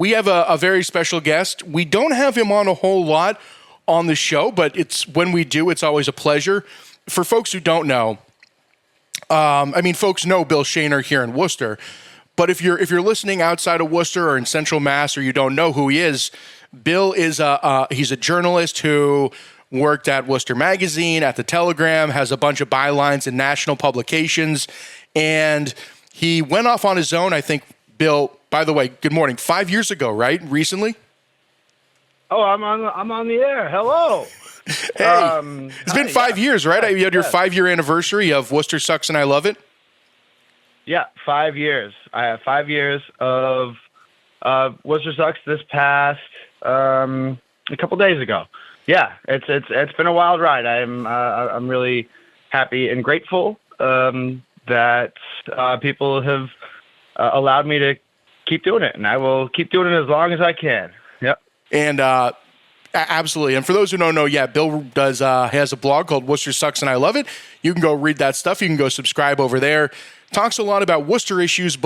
we have a very special guest. We don't have him on a whole lot on the show, but when we do, it's always a pleasure. For folks who don't know, folks know Bill Shaner here in Worcester, but if you're listening outside of Worcester or in Central Mass, or you don't know who he is, Bill is he's a journalist who worked at Worcester Magazine, at the Telegram, has a bunch of bylines in national publications, and he went off on his own. I think, Bill, by the way, good morning. 5 years ago, right? Recently? Oh, I'm on the air. Hello. Hey, it's been 5 years, right? You had your 5-year anniversary of Worcester Sucks and I Love It. Yeah, 5 years. I have 5 years of Worcester Sucks this past a couple days ago. Yeah, it's been a wild ride. I'm really happy and grateful that people have allowed me to keep doing it, and I will keep doing it as long as I can. Yep. And absolutely. And for those who don't know, Bill has a blog called Worcester Sucks and I Love It. You can go read that stuff. You can go subscribe over there. Talks a lot about Worcester issues,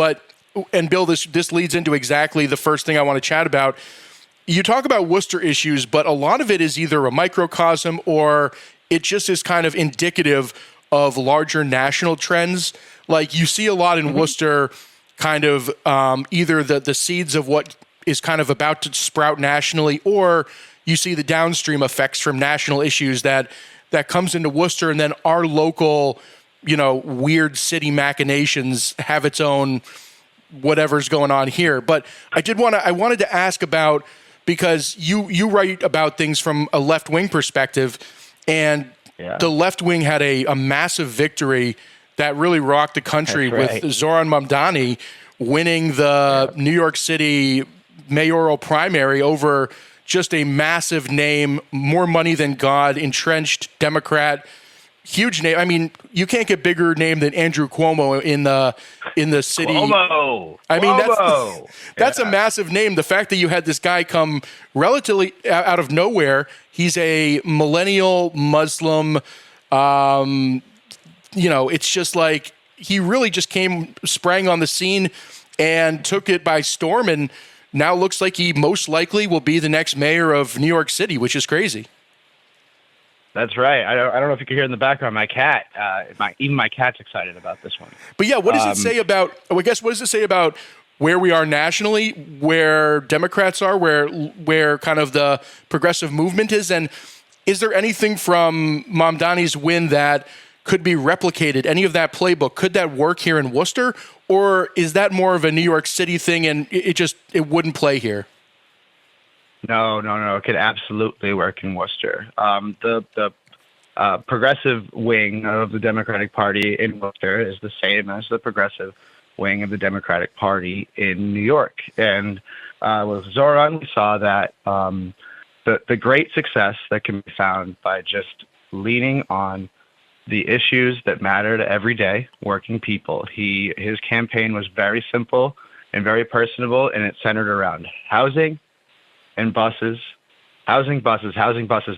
and Bill, this leads into exactly the first thing I want to chat about. You talk about Worcester issues, but a lot of it is either a microcosm or it just is kind of indicative of larger national trends. Like you see a lot in Worcester, kind of either the seeds of what is kind of about to sprout nationally, or you see the downstream effects from national issues that comes into Worcester, and then our local, weird city machinations have its own whatever's going on here. But I wanted to ask about, because you write about things from a left-wing perspective, and the left wing had a massive victory that really rocked the country with Zohran Mamdani winning the New York City mayoral primary over just a massive name, more money than God, entrenched Democrat, huge name. I mean, you can't get bigger name than Andrew Cuomo in the city. Cuomo. I mean, that's a massive name. The fact that you had this guy come relatively out of nowhere, he's a millennial Muslim. It's just like he really just sprang on the scene and took it by storm, and now looks like he most likely will be the next mayor of New York City, which is crazy. That's right. I don't know if you can hear in the background, my cat, even my cat's excited about this one. But yeah, what does it say about, what does it say about where we are nationally, where Democrats are, where kind of the progressive movement is? And is there anything from Mamdani's win that could be replicated? Any of that playbook, could that work here in Worcester? Or is that more of a New York City thing and it wouldn't play here? No. It could absolutely work in Worcester. The progressive wing of the Democratic Party in Worcester is the same as the progressive wing of the Democratic Party in New York. And with Zohran, we saw that the great success that can be found by just leaning on the issues that matter to everyday working people. His campaign was very simple and very personable, and it centered around housing and buses, housing buses.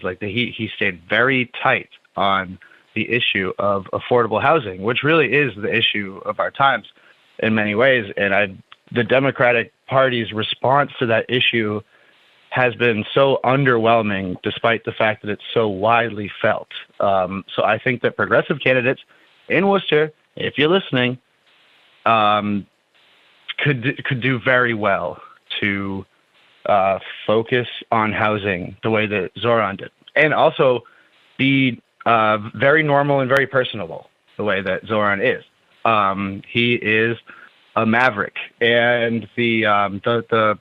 Like he stayed very tight on the issue of affordable housing, which really is the issue of our times in many ways. And the Democratic Party's response to that issue has been so underwhelming, despite the fact that it's so widely felt. So I think that progressive candidates in Worcester, if you're listening, could do very well to focus on housing the way that Zohran did, and also be very normal and very personable the way that Zohran is. He is a maverick, and the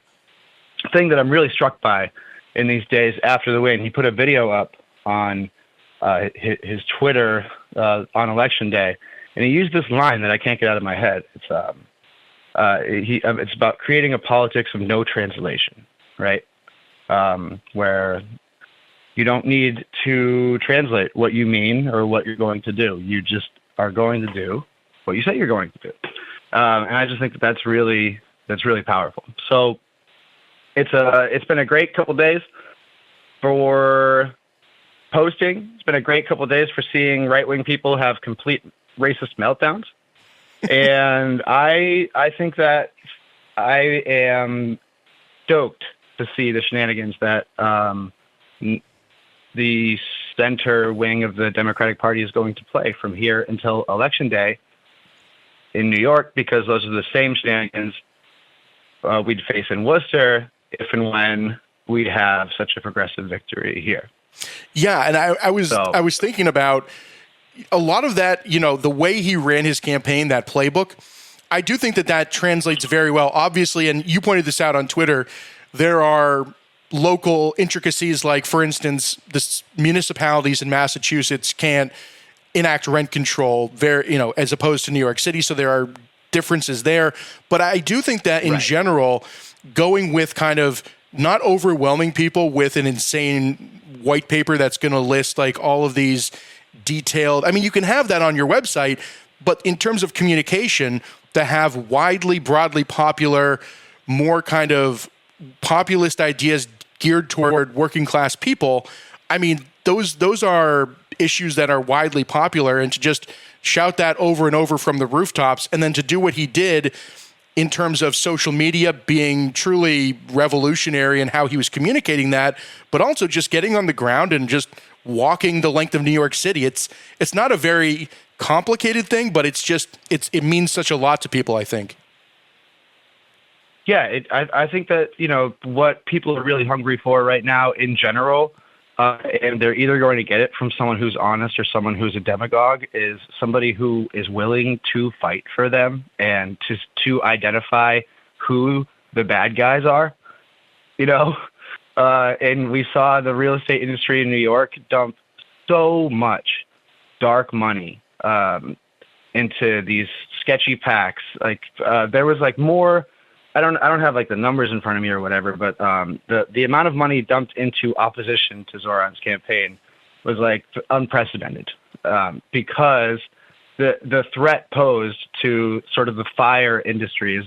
thing that I'm really struck by in these days after the win, he put a video up on his Twitter on election day, and he used this line that I can't get out of my head. It's about creating a politics of no translation, right? Where you don't need to translate what you mean or what you're going to do. You just are going to do what you say you're going to do. And I just think that's really powerful. So it's been a great couple days for posting. It's been a great couple days for seeing right-wing people have complete racist meltdowns. And I think that I am stoked to see the shenanigans that the center wing of the Democratic Party is going to play from here until Election Day in New York, because those are the same shenanigans we'd face in Worcester if and when we have such a progressive victory here. Yeah, and I was thinking about a lot of that, the way he ran his campaign, that playbook. I do think that translates very well, obviously, and you pointed this out on Twitter. There are local intricacies, like, for instance, the municipalities in Massachusetts can't enact rent control as opposed to New York City, so there are differences there. But I do think that in general, going with kind of not overwhelming people with an insane white paper that's going to list like all of these detailed, I mean, you can have that on your website, but in terms of communication, to have broadly popular, more kind of populist ideas geared toward working class people, I mean, those are issues that are widely popular, and to just shout that over and over from the rooftops, and then to do what he did in terms of social media being truly revolutionary in how he was communicating that, but also just getting on the ground and just walking the length of New York City. It's not a very complicated thing, but it means such a lot to people, I think. Yeah, I think that, what people are really hungry for right now in general, and they're either going to get it from someone who's honest or someone who's a demagogue, is somebody who is willing to fight for them and to identify who the bad guys are, and we saw the real estate industry in New York dump so much dark money into these sketchy PACs. Like there was like more. I don't have like the numbers in front of me or whatever, but the amount of money dumped into opposition to Zohran's campaign was like unprecedented because the threat posed to sort of the FIRE industries,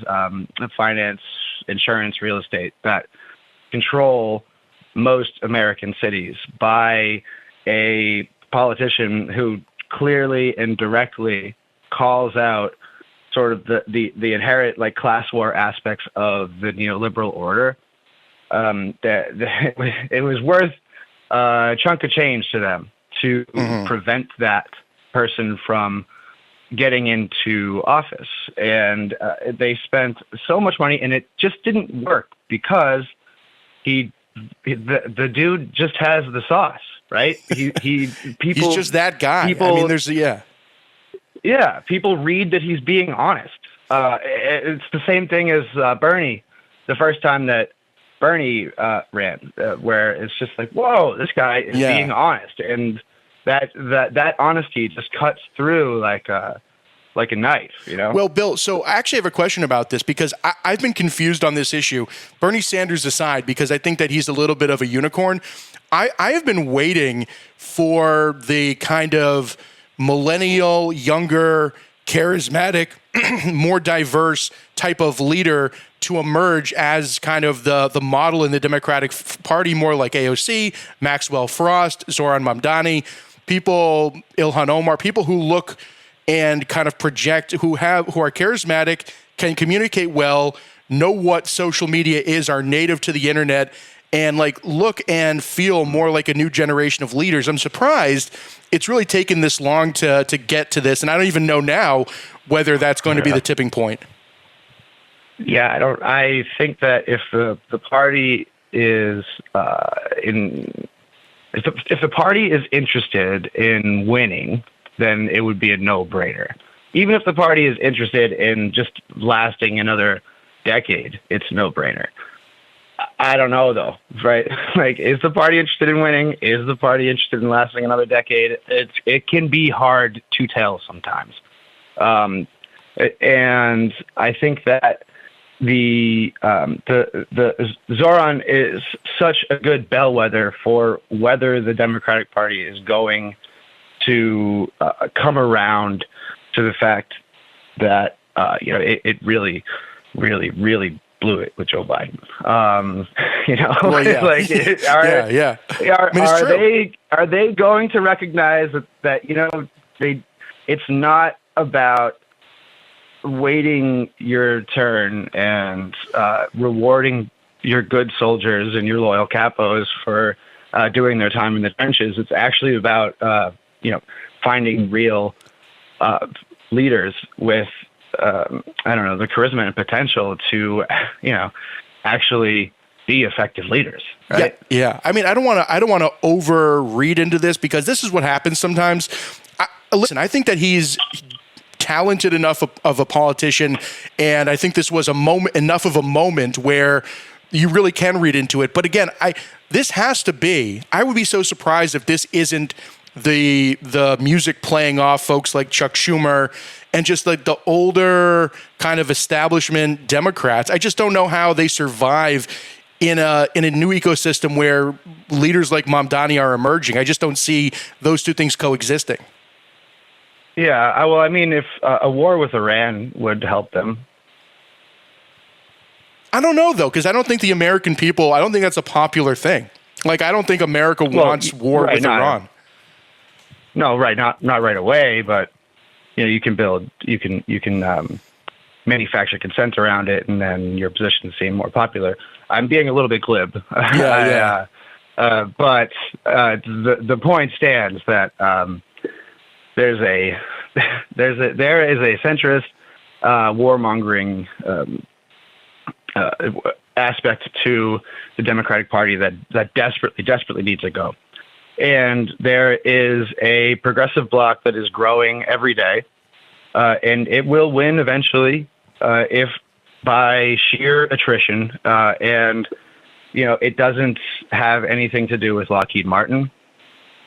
finance, insurance, real estate, that control most American cities by a politician who clearly and directly calls out sort of the inherent like class war aspects of the neoliberal order. It was worth a chunk of change to them to prevent that person from getting into office. And they spent so much money, and it just didn't work because the dude just has the sauce, right? He's just that guy. Yeah, people read that he's being honest. It's the same thing as Bernie, the first time that Bernie ran, where it's just like, whoa, this guy is being honest, and that honesty just cuts through like a knife, Well, Bill, so I actually have a question about this because I've been confused on this issue. Bernie Sanders aside, because I think that he's a little bit of a unicorn. I have been waiting for the kind of millennial, younger, charismatic, more diverse type of leader to emerge as kind of the model in the Democratic Party, more like AOC, Maxwell Frost, Zohran Mamdani, Ilhan Omar, people who look and kind of project, who are charismatic, can communicate well, know what social media is, are native to the internet, and like look and feel more like a new generation of leaders. I'm surprised it's really taken this long to get to this, and I don't even know now whether that's going to be the tipping point. Yeah, I think that if the party is if the party is interested in winning, then it would be a no-brainer. Even if the party is interested in just lasting another decade, it's a no-brainer. I don't know, though, right? Like, is the party interested in winning? Is the party interested in lasting another decade? It can be hard to tell sometimes. And I think that the Zohran is such a good bellwether for whether the Democratic Party is going to come around to the fact that it really, really, really blew it with Joe Biden. Well, yeah. Like, are they going to recognize that it's not about waiting your turn and rewarding your good soldiers and your loyal capos for doing their time in the trenches. It's actually about finding real leaders with the charisma and potential to actually be effective leaders. Right? Yeah. I mean, I don't want to overread into this, because this is what happens sometimes. Listen, I think that he's talented enough of a politician, and I think this was enough of a moment where you really can read into it. But again, this has to be. I would be so surprised if this isn't the music playing off folks like Chuck Schumer and just like the older kind of establishment Democrats. I just don't know how they survive in a new ecosystem where leaders like Mamdani are emerging. I just don't see those two things coexisting. Yeah, well, I mean, if a war with Iran would help them. I don't know, though, because I don't think the American people, I don't think that's a popular thing. Like, I don't think America wants war with Iran. No, right, not right away, but you can manufacture consent around it, and then your positions seem more popular. I'm being a little bit glib. Yeah. But the point stands that there is a centrist warmongering aspect to the Democratic Party that desperately needs to go. And there is a progressive bloc that is growing every day, and it will win eventually if by sheer attrition. And it doesn't have anything to do with Lockheed Martin.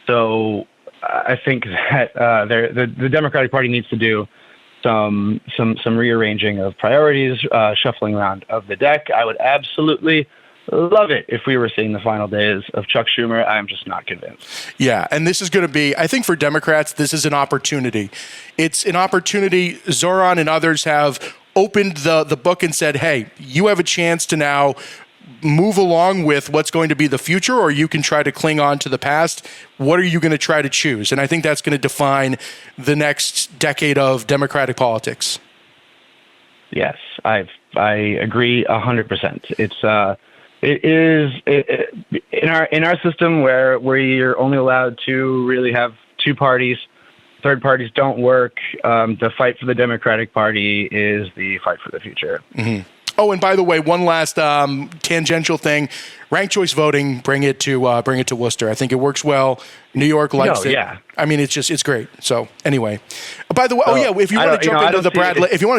So I think that the Democratic Party needs to do some rearranging of priorities, shuffling around of the deck. I would absolutely love it if we were seeing the final days of Chuck Schumer. I'm just not convinced. Yeah, and this is going to be, I think for Democrats, this is an opportunity. It's an opportunity. Zohran and others have opened the book and said, hey, you have a chance to now move along with what's going to be the future, or you can try to cling on to the past. What are you going to try to choose? And I think that's going to define the next decade of Democratic politics. Yes, I agree 100%. It is in our system where you're only allowed to really have two parties. Third parties don't work. The fight for the Democratic Party is the fight for the future. Mm-hmm. Oh, and by the way, one last tangential thing: ranked choice voting. Bring it to Worcester. I think it works well. New York likes it. Yeah. I mean, it's great. So anyway, by the way, if you want to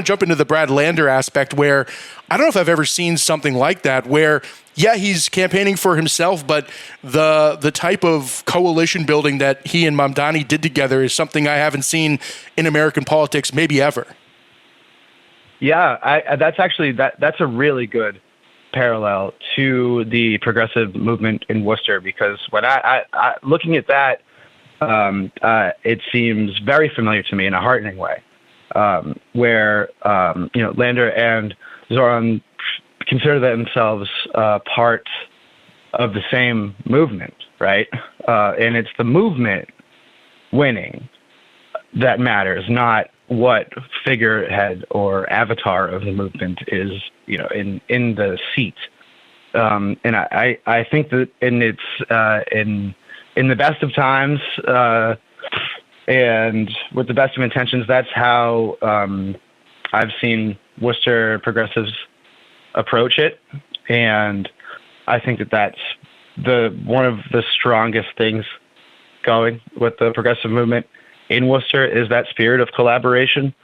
jump into the Brad Lander aspect, where I don't know if I've ever seen something like that, where he's campaigning for himself, but the type of coalition building that he and Mamdani did together is something I haven't seen in American politics, maybe ever. Yeah, that's a really good parallel to the progressive movement in Worcester, because when I looking at that, it seems very familiar to me in a heartening way, where Lander and Zohran consider themselves part of the same movement, right? And it's the movement winning that matters, not what figurehead or avatar of the movement is, in the seat. And I think that in the best of times and with the best of intentions, that's how I've seen Worcester progressives approach it. And I think that that's one of the strongest things going with the progressive movement in Worcester is that spirit of collaboration.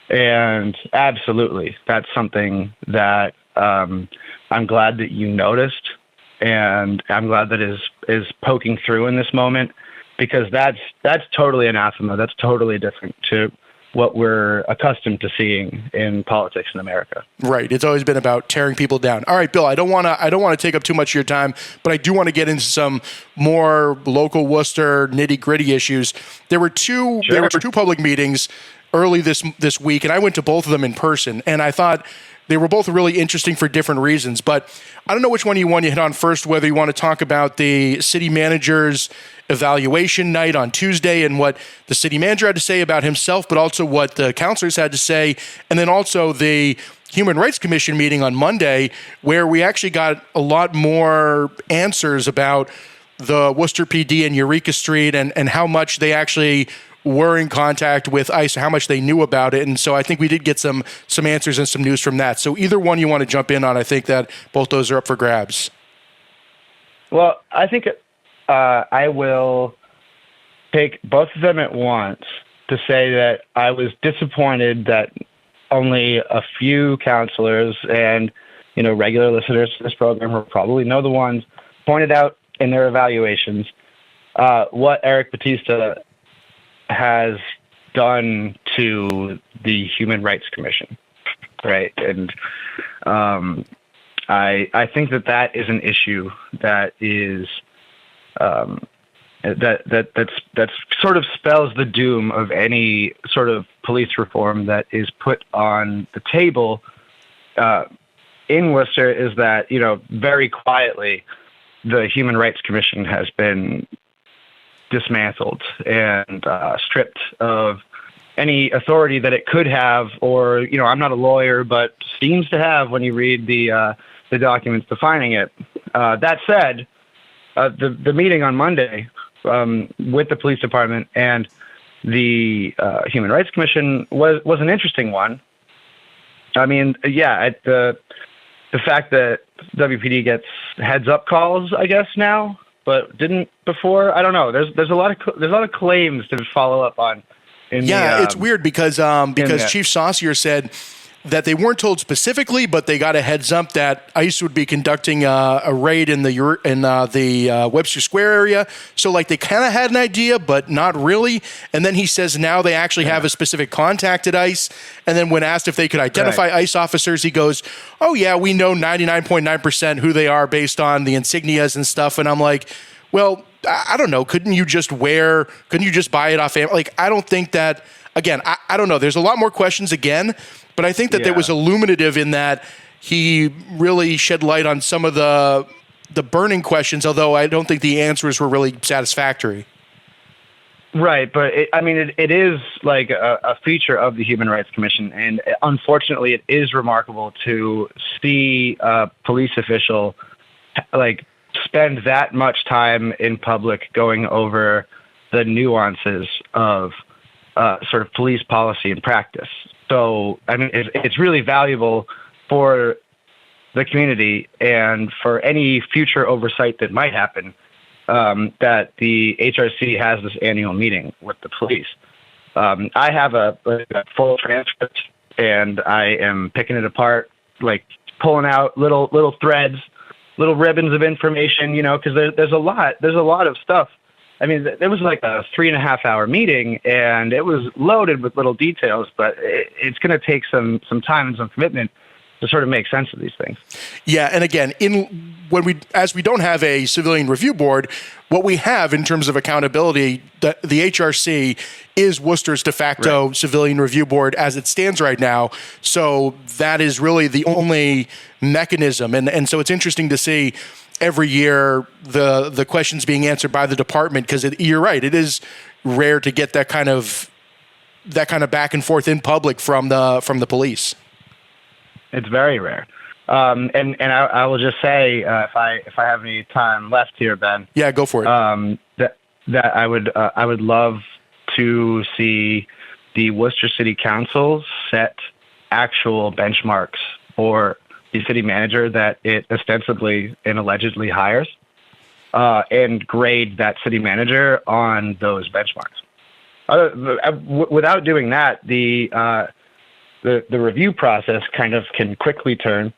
And absolutely, that's something that I'm glad that you noticed, and I'm glad that is poking through in this moment, because that's totally anathema. That's totally different to what we're accustomed to seeing in politics in America. Right. It's always been about tearing people down. All right, Bill, I don't want to take up too much of your time, but I do want to get into some more local Worcester nitty-gritty issues. There were two public meetings early this week, and I went to both of them in person, and I thought they were both really interesting for different reasons. But I don't know which one you want to hit on first, whether you want to talk about the city manager's evaluation night on Tuesday and what the city manager had to say about himself, but also what the councilors had to say, and then also the Human Rights Commission meeting on Monday, where we actually got a lot more answers about the Worcester PD and Eureka Street and how much they actually were in contact with ICE, how much they knew about it. And so I think we did get some answers and some news from that. So either one you want to jump in on, I think that both those are up for grabs. Well, I think I will take both of them at once to say that I was disappointed that only a few counselors and, regular listeners to this program who probably know the ones pointed out in their evaluations what Eric Batista has done to the Human Rights Commission, right? And I think that is an issue that is that's sort of spells the doom of any sort of police reform that is put on the table in Worcester. Is that very quietly the Human Rights Commission has been dismantled and stripped of any authority that it could have, or I'm not a lawyer, but seems to have when you read the documents defining it. That said, the meeting on Monday with the police department and the Human Rights Commission was an interesting one. I mean, the fact that WPD gets heads up calls, I guess now, but didn't before. I don't know. There's a lot of claims to follow up on. It's weird because Chief Saucier said that they weren't told specifically, but they got a heads up that ICE would be conducting a raid in the Webster Square area. So like they kind of had an idea, but not really. And then he says now they actually have a specific contact at ICE. And then when asked if they could identify ICE officers, he goes, "Oh yeah, we know 99.9% who they are based on the insignias and stuff." And I'm like, well, I don't know. Couldn't you just buy it off? Like, I don't think that, again, I don't know. There's a lot more questions again, but I think that there was illuminative in that he really shed light on some of the burning questions, although I don't think the answers were really satisfactory. Right, but it is like a feature of the Human Rights Commission, and unfortunately it is remarkable to see a police official like spend that much time in public going over the nuances of sort of police policy and practice. So, I mean, it's really valuable for the community and for any future oversight that might happen that the HRC has this annual meeting with the police. I have a full transcript, and I am picking it apart, like pulling out little threads, little ribbons of information, because there's a lot of stuff. I mean, it was like a 3.5 hour meeting, and it was loaded with little details, but it's going to take some time and some commitment to sort of make sense of these things. Yeah, and again, as we don't have a civilian review board, what we have in terms of accountability, the HRC is Worcester's de facto civilian review board as it stands right now. So that is really the only mechanism, and so it's interesting to see every year the questions being answered by the department, because you're right, it is rare to get that kind of back and forth in public from the police. It's very rare. And I will just say, if I have any time left here, Ben. Yeah, go for it. That I would love to see the Worcester City Council set actual benchmarks for the city manager that it ostensibly and allegedly hires, and grade that city manager on those benchmarks. Without doing that, the review process kind of can quickly turn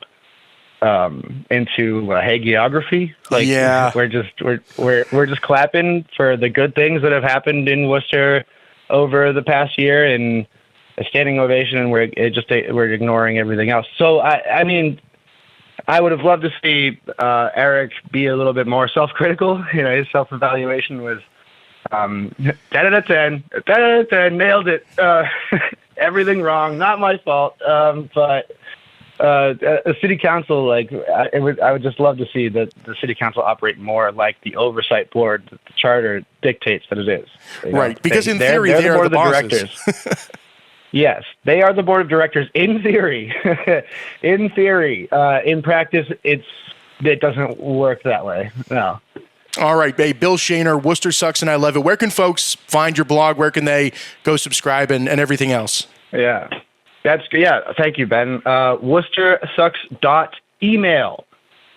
into hagiography. Like, we're just clapping for the good things that have happened in Worcester over the past year, and a standing ovation, and we're ignoring everything else. So I mean, I would have loved to see Eric be a little bit more self-critical. His self-evaluation was 10 out of 10, 10 out of 10, nailed it. Everything wrong, not my fault. But a city council, like I would just love to see the city council operate more like the oversight board that the charter dictates that it is. Right, because in theory, they're the board of the bosses. directors. Yes, they are the board of directors in theory. In theory, in practice, it doesn't work that way. No. All right, hey, Bill Shaner, Worcester Sucks and I Love It. Where can folks find your blog? Where can they go subscribe and everything else? Yeah. Thank you, Ben. WorcesterSucks.email.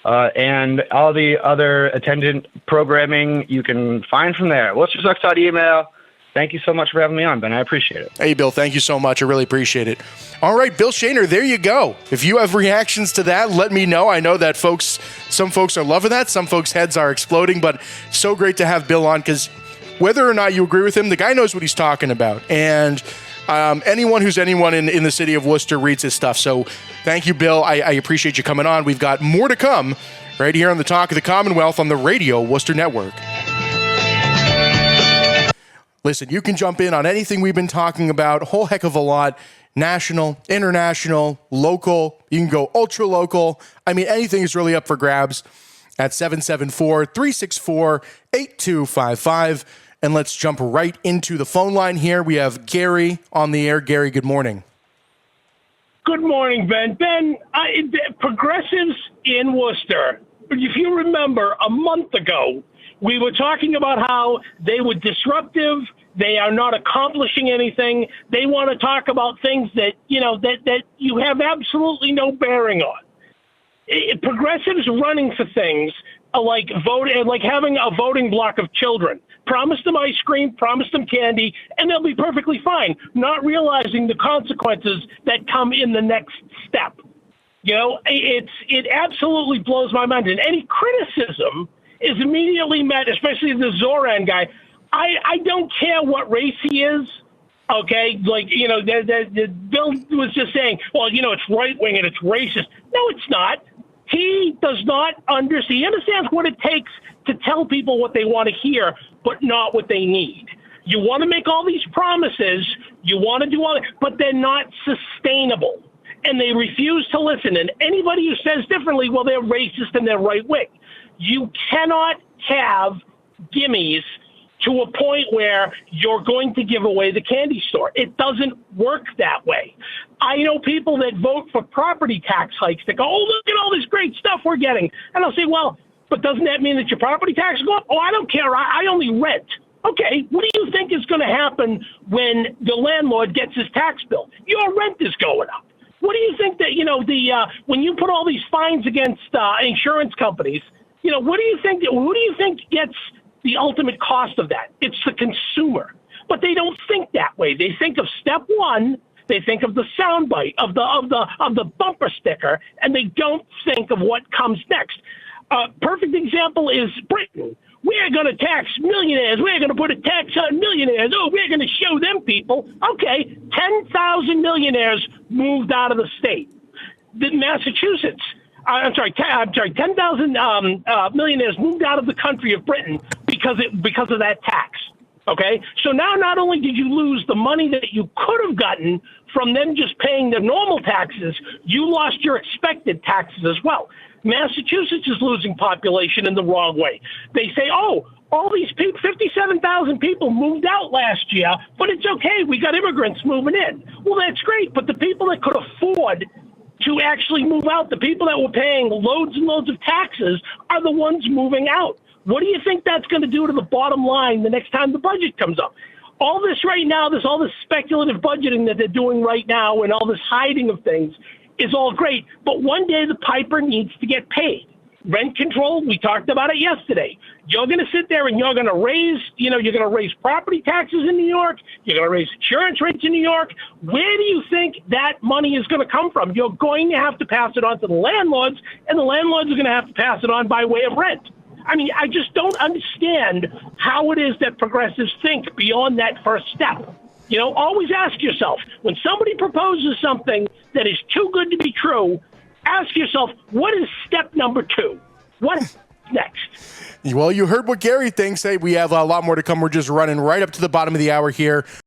And all the other attendant programming you can find from there. WorcesterSucks.email. Thank you so much for having me on, Ben. I appreciate it. Hey, Bill, thank you so much. I really appreciate it. All right, Bill Shaner, there you go. If you have reactions to that, let me know. I know that some folks are loving that. Some folks' heads are exploding, but so great to have Bill on because whether or not you agree with him, the guy knows what he's talking about. And anyone who's anyone in the city of Worcester reads his stuff. So thank you, Bill. I appreciate you coming on. We've got more to come right here on the Talk of the Commonwealth on the Radio Worcester Network. Listen, you can jump in on anything we've been talking about, a whole heck of a lot. National, international, local. You can go ultra local. I mean, anything is really up for grabs at 774-364-8255. And let's jump right into the phone line here. We have Gary on the air. Gary, good morning. Good morning, Ben. Ben, progressives in Worcester, if you remember a month ago, we were talking about how they were disruptive. They are not accomplishing anything. They want to talk about things that, that you have absolutely no bearing on. Progressives running for things like having a voting block of children. Promise them ice cream, promise them candy, and they'll be perfectly fine, not realizing the consequences that come in the next step. It absolutely blows my mind. And any criticism is immediately met, especially the Zohran guy. I don't care what race he is. Okay, the Bill was just saying, well, it's right wing and it's racist. No, it's not. He does not understand. He understands what it takes to tell people what they want to hear, but not what they need. You want to make all these promises, you want to do all that, but they're not sustainable. And they refuse to listen. And anybody who says differently, well, they're racist and they're right wing. You cannot have gimmies to a point where you're going to give away the candy store. It doesn't work that way. I know people that vote for property tax hikes that go, oh, look at all this great stuff we're getting. And I'll say, well, but doesn't that mean that your property tax go up? Oh, I don't care. I only rent. Okay, what do you think is going to happen when the landlord gets his tax bill? Your rent is going up. What do you think that, when you put all these fines against insurance companies, who do you think gets the ultimate cost of that? It's the consumer. But they don't think that way. They think of step one, they think of the soundbite, of the bumper sticker, and they don't think of what comes next. Perfect example is Britain. We're going to tax millionaires. We're going to put a tax on millionaires. Oh, we're going to show them people. Okay, 10,000 millionaires moved out of the state. Massachusetts. 10,000 millionaires moved out of the country of Britain because of that tax. Okay, so now not only did you lose the money that you could have gotten from them just paying the normal taxes, you lost your expected taxes as well. Massachusetts is losing population in the wrong way. They say, oh, all these people, 57,000 people moved out last year, but it's okay. We got immigrants moving in. Well, that's great, but the people that could afford to actually move out, the people that were paying loads and loads of taxes are the ones moving out. What do you think that's going to do to the bottom line the next time the budget comes up? All this right now, all this speculative budgeting that they're doing right now and all this hiding of things is all great, but one day the piper needs to get paid. Rent control, we talked about it yesterday. You're going to sit there and you're going to raise, you're going to raise property taxes in New York. You're going to raise insurance rates in New York. Where do you think that money is going to come from? You're going to have to pass it on to the landlords, and the landlords are going to have to pass it on by way of rent. I mean, I just don't understand how it is that progressives think beyond that first step. Always ask yourself, when somebody proposes something that is too good to be true, ask yourself, what is step number 2? What's next? Well, you heard what Gary thinks. Hey, we have a lot more to come. We're just running right up to the bottom of the hour here.